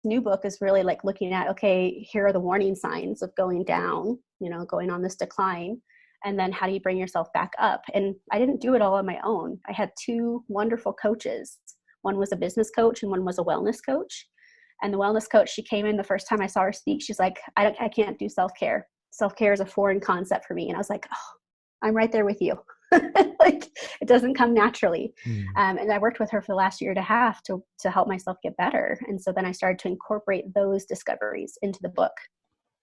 new book is really like looking at, okay, here are the warning signs of going down, going on this decline. And then how do you bring yourself back up? And I didn't do it all on my own. I had two wonderful coaches. One was a business coach and one was a wellness coach. And the wellness coach, she came in the first time I saw her speak. She's like, I can't do self-care. Self-care is a foreign concept for me. And I was like, oh, I'm right there with you. Like, it doesn't come naturally. And I worked with her for the last year and a half to help myself get better. And so then I started to incorporate those discoveries into the book.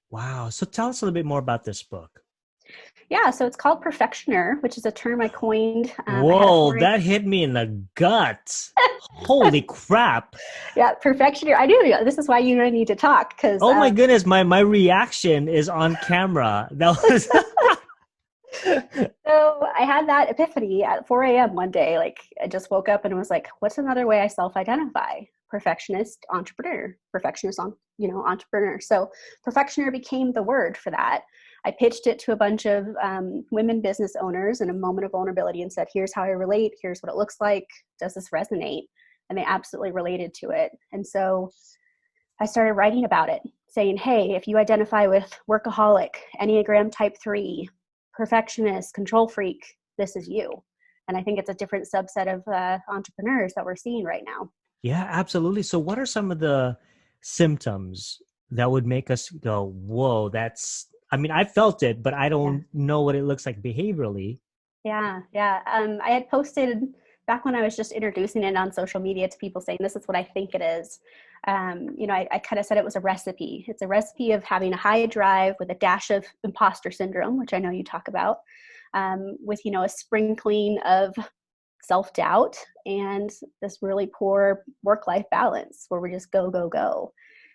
Wow. So tell us a little bit more about this book. Yeah, so it's called Perfectioneur, which is a term I coined. Whoa, that hit me in the gut. Holy crap. Yeah, Perfectioneur. I knew this is why you and I need to talk. Because oh my goodness, my reaction is on camera. That was... So I had that epiphany at 4 a.m. one day. Like, I just woke up and was like, what's another way I self-identify? Perfectionist, entrepreneur. Perfectionist, entrepreneur. So Perfectioneur became the word for that. I pitched it to a bunch of women business owners in a moment of vulnerability and said, here's how I relate. Here's what it looks like. Does this resonate? And they absolutely related to it. And so I started writing about it, saying, hey, if you identify with workaholic, Enneagram type 3, perfectionist, control freak, this is you. And I think it's a different subset of entrepreneurs that we're seeing right now. Yeah, absolutely. So what are some of the symptoms that would make us go, whoa, I felt it, but I don't know what it looks like behaviorally. Yeah. I had posted back when I was just introducing it on social media to people saying, this is what I think it is. I kind of said it was a recipe. It's a recipe of having a high drive with a dash of imposter syndrome, which I know you talk about, with, a sprinkling of self-doubt and this really poor work-life balance where we just go, go, go.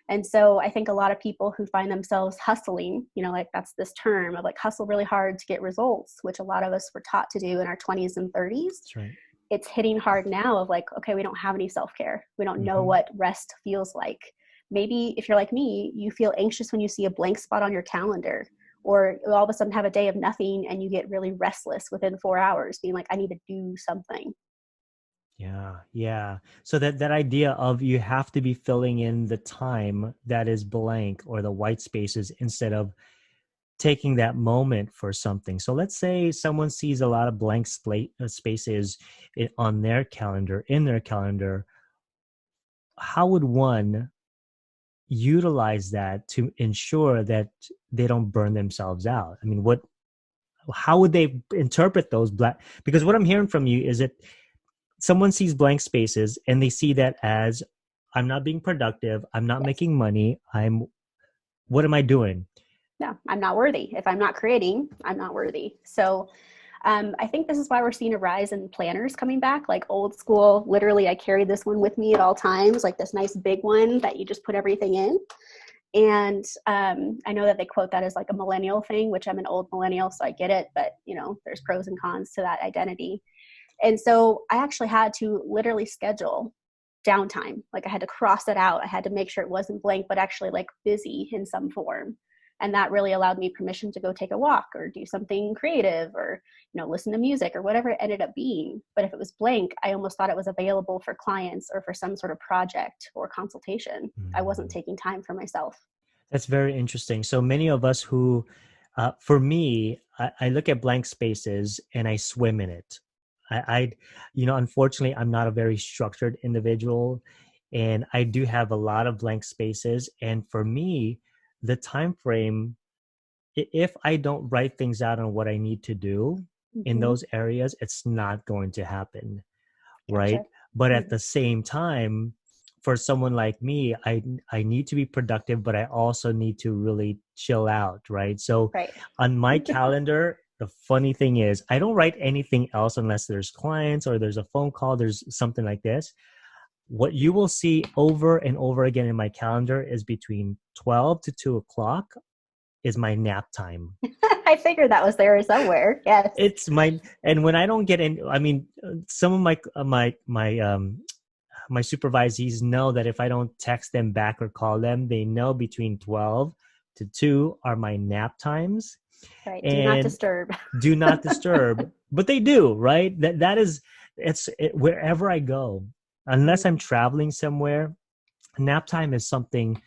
And so I think a lot of people who find themselves hustling, like that's this term of like hustle really hard to get results, which a lot of us were taught to do in our 20s and 30s. That's right. It's hitting hard now of like, okay, we don't have any self-care. We don't know what rest feels like. Maybe if you're like me, you feel anxious when you see a blank spot on your calendar, or all of a sudden have a day of nothing and you get really restless within 4 hours being like, I need to do something. Yeah. So that idea of you have to be filling in the time that is blank or the white spaces instead of taking that moment for something. So let's say someone sees a lot of blank spaces in their calendar. How would one utilize that to ensure that they don't burn themselves out? I mean, how would they interpret those because what I'm hearing from you is that someone sees blank spaces and they see that as, I'm not being productive, I'm not making money, what am I doing? No, I'm not worthy. If I'm not creating, I'm not worthy. So I think this is why we're seeing a rise in planners coming back, like old school. Literally, I carry this one with me at all times, like this nice big one that you just put everything in. And I know that they quote that as like a millennial thing, which I'm an old millennial, so I get it. But, there's pros and cons to that identity. And so I actually had to literally schedule downtime. Like I had to cross it out. I had to make sure it wasn't blank, but actually like busy in some form. And that really allowed me permission to go take a walk or do something creative or, listen to music or whatever it ended up being. But if it was blank, I almost thought it was available for clients or for some sort of project or consultation. I wasn't taking time for myself. That's very interesting. So many of us who, for me, I look at blank spaces and I swim in it. Unfortunately, I'm not a very structured individual, and I do have a lot of blank spaces. And for me, the time frame, if I don't write things out on what I need to do in those areas, it's not going to happen, right? Gotcha. But at the same time, for someone like me, I need to be productive, but I also need to really chill out, right? So on my calendar, the funny thing is I don't write anything else unless there's clients or there's a phone call, there's something like this. What you will see over and over again in my calendar is between 12 to 2 o'clock is my nap time. I figured that was there somewhere. Yes. It's and when I don't get in, some of my supervisees know that if I don't text them back or call them, they know between 12 to 2 are my nap times. Right. Do not disturb. Do not disturb. But they do, right? That is, wherever I go, unless I'm traveling somewhere, nap time is something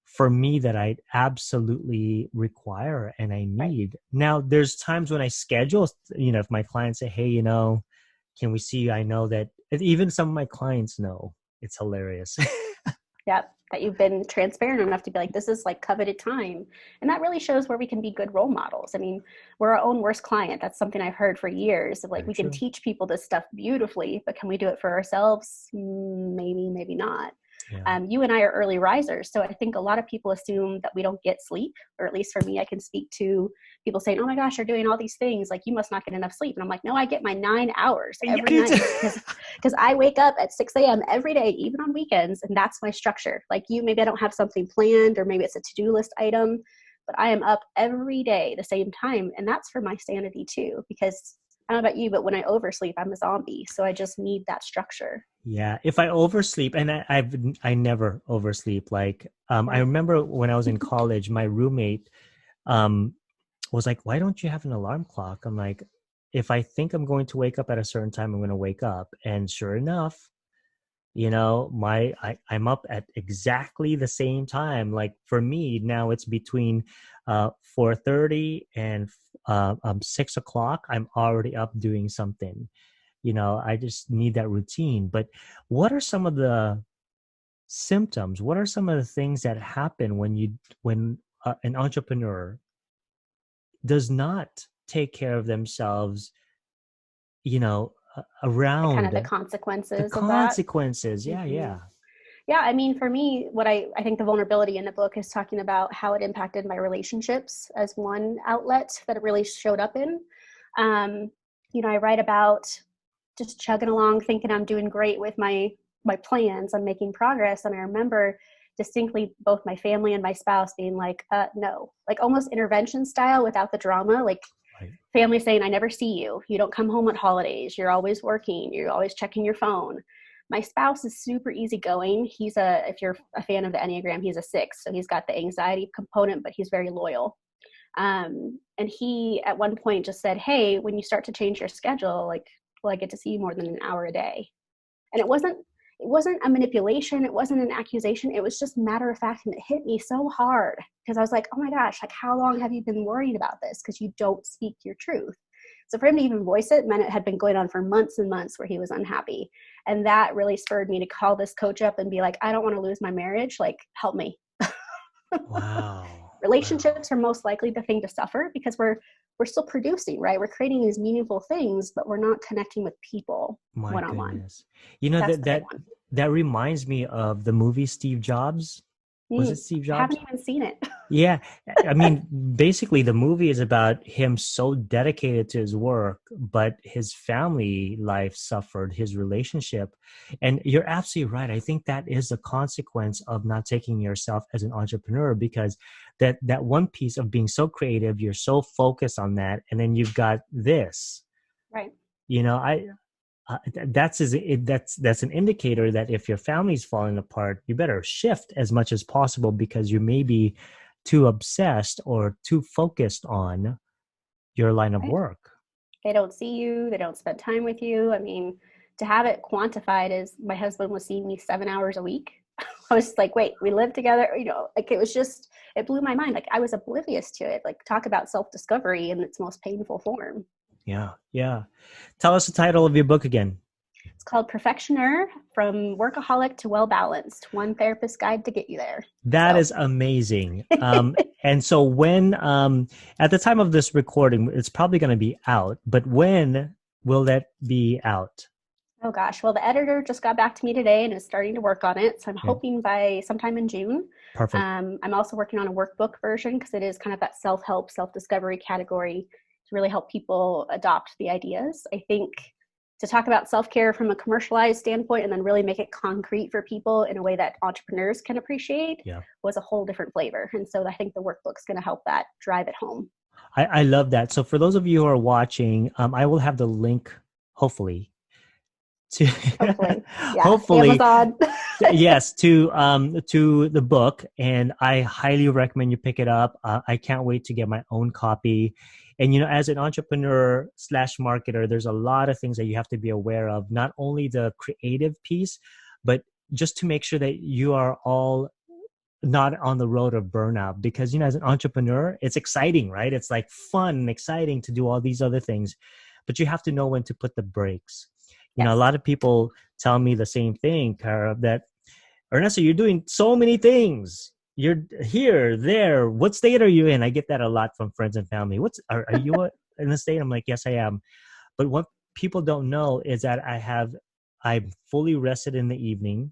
for me that I absolutely require and I Right. need. Now, there's times when I schedule, if my clients say, hey, can we see you? I know that even some of my clients know. It's hilarious. Yep. That you've been transparent enough to be like, this is like coveted time. And that really shows where we can be good role models. I mean, we're our own worst client. That's something I've heard for years of like, Very we can true. teach people this stuff beautifully, but can we do it for ourselves? Maybe, maybe not. Yeah. You and I are early risers. So I think a lot of people assume that we don't get sleep, or at least for me, I can speak to people saying, oh my gosh, you're doing all these things. Like, you must not get enough sleep. And I'm like, no, I get my 9 hours every night because I wake up at 6 a.m. every day, even on weekends. And that's my structure. Like you, maybe I don't have something planned, or maybe it's a to-do list item, but I am up every day the same time. And that's for my sanity too, because I don't know about you, but when I oversleep, I'm a zombie. So I just need that structure. Yeah, if I oversleep, and I never oversleep. Like, I Yeah. remember when I was in college, my roommate um was like, "Why don't you have an alarm clock?" I'm like, "If I think I'm going to wake up at a certain time, I'm going to wake up." And sure enough, I'm up at exactly the same time. Like for me now, it's between 4:30 and 6 o'clock. I'm already up doing something. I just need that routine. But what are some of the symptoms? What are some of the things that happen when an entrepreneur does not take care of themselves, The kind of around the the consequences of that. consequences? Yeah, Mm-hmm. yeah. Yeah, I mean, for me, what I think the vulnerability in the book is talking about how it impacted my relationships as one outlet that it really showed up in. Um, I write about just chugging along, thinking I'm doing great with my plans, I'm making progress, and I remember distinctly both my family and my spouse being like, no, like almost intervention style without the drama, like Right. family saying, I never see you. You don't come home at holidays. You're always working. You're always checking your phone. My spouse is super easygoing. If you're a fan of the Enneagram, he's a 6. So he's got the anxiety component, but he's very loyal. And he at one point just said, hey, when you start to change your schedule, like, will I get to see you more than an hour a day? And it wasn't a manipulation, it wasn't an accusation, it was just matter of fact, and it hit me so hard because I was like, oh my gosh, like how long have you been worried about this, because you don't speak your truth. So for him to even voice it meant it had been going on for months and months where he was unhappy, and that really spurred me to call this coach up and be like, I don't want to lose my marriage, like help me. Wow. Wow. Relationships are most likely the thing to suffer because we're still producing, right? We're creating these meaningful things, but we're not connecting with people My one on one. goodness. You know That's that the big that one. that reminds me of the movie Steve Jobs. Was it Steve I haven't Jobs? even seen it. Yeah. I mean, basically the movie is about him so dedicated to his work, but his family life suffered, his relationship. And you're absolutely right. I think that is a consequence of not taking yourself as an entrepreneur, because that one piece of being so creative, you're so focused on that, and then you've got this. Right. You know, I that's an indicator that if your family's falling apart, you better shift as much as possible, because you may be too obsessed or too focused on your line of Right. work. They don't see you, they don't spend time with you. I mean, to have it quantified as my husband was seeing me 7 hours a week. I was like, wait, we live together, like it blew my mind. Like I was oblivious to it. Like talk about self-discovery in its most painful form. Yeah, yeah. Tell us the title of your book again. It's called Perfectioneur: From Workaholic to Well Balanced, One Therapist Guide to Get You There. That So is amazing. And so when at the time of this recording, it's probably going to be out, but when will that be out? oh gosh, well, the editor just got back to me today and is starting to work on it. So I'm Okay, hoping by sometime in June. perfect. I'm also working on a workbook version because it is kind of that self help, self discovery category to really help people adopt the ideas. I think to talk about self care from a commercialized standpoint and then really make it concrete for people in a way that entrepreneurs can appreciate Yeah. was a whole different flavor. And so I think the workbook's going to help that drive it home. I love that. So for those of you who are watching, I will have the link, hopefully, to Hopefully. Yeah. hopefully, Amazon. yes, to the book, and I highly recommend you pick it up. I can't wait to get my own copy. And as an entrepreneur slash marketer, there's a lot of things that you have to be aware of. Not only the creative piece, but just to make sure that you are all not on the road of burnout. Because, you know, as an entrepreneur, it's exciting, right? It's like fun and exciting to do all these other things, but you have to know when to put the brakes. You know, a Yes. lot of people tell me the same thing, Khara, that Ernesto, you're doing so many things. You're here, there. What state are you in? I get that a lot from friends and family. Are you in the state? I'm like, yes, I am. But what people don't know is that I'm fully rested in the evening.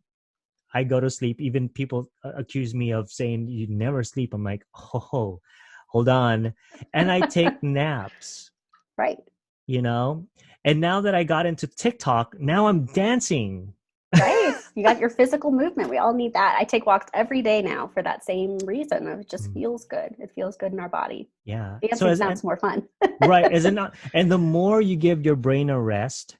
I go to sleep. Even people accuse me of saying you never sleep. I'm like, oh, hold on. And I take naps, Right. you know? And now that I got into TikTok, now I'm dancing. Right. You got your physical movement. We all need that. I take walks every day now for that same reason. It just Mm, feels good. It feels good in our body. yeah. So Dancing sounds more fun. right, is it not? And the more you give your brain a rest,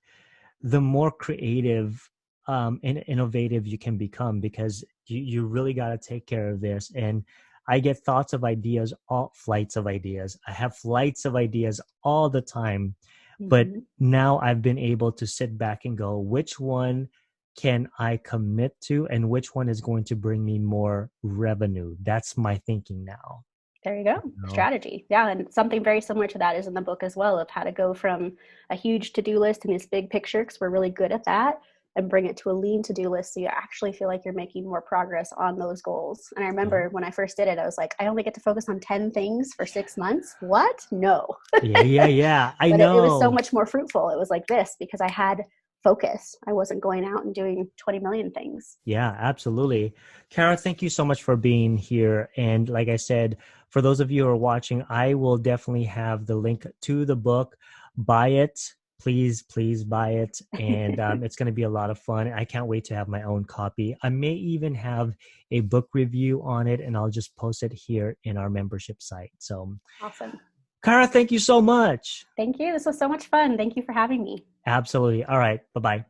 the more creative and innovative you can become, because you really got to take care of this. And I get thoughts of ideas, all flights of ideas. I have flights of ideas all the time, but Mm-hmm. now I've been able to sit back and go, which one can I commit to, and which one is going to bring me more revenue? That's my thinking now. There you go. You know? Strategy. Yeah. And something very similar to that is in the book as well, of how to go from a huge to do list and this big picture, because we're really good at that, and bring it to a lean to do list so you actually feel like you're making more progress on those goals. And I Yeah. remember when I first did it, I was like, I only get to focus on 10 things for 6 months. What? No. Yeah, yeah, yeah. I But it was so know. much more fruitful. It was like this because I had focus. I wasn't going out and doing 20 million things. Yeah, absolutely. Khara, thank you so much for being here. And like I said, for those of you who are watching, I will definitely have the link to the book. Buy it. Please, please buy it. And it's going to be a lot of fun. I can't wait to have my own copy. I may even have a book review on it, and I'll just post it here in our membership site. So, Awesome. Khara, thank you so much. Thank you. This was so much fun. Thank you for having me. Absolutely. All right. Bye bye.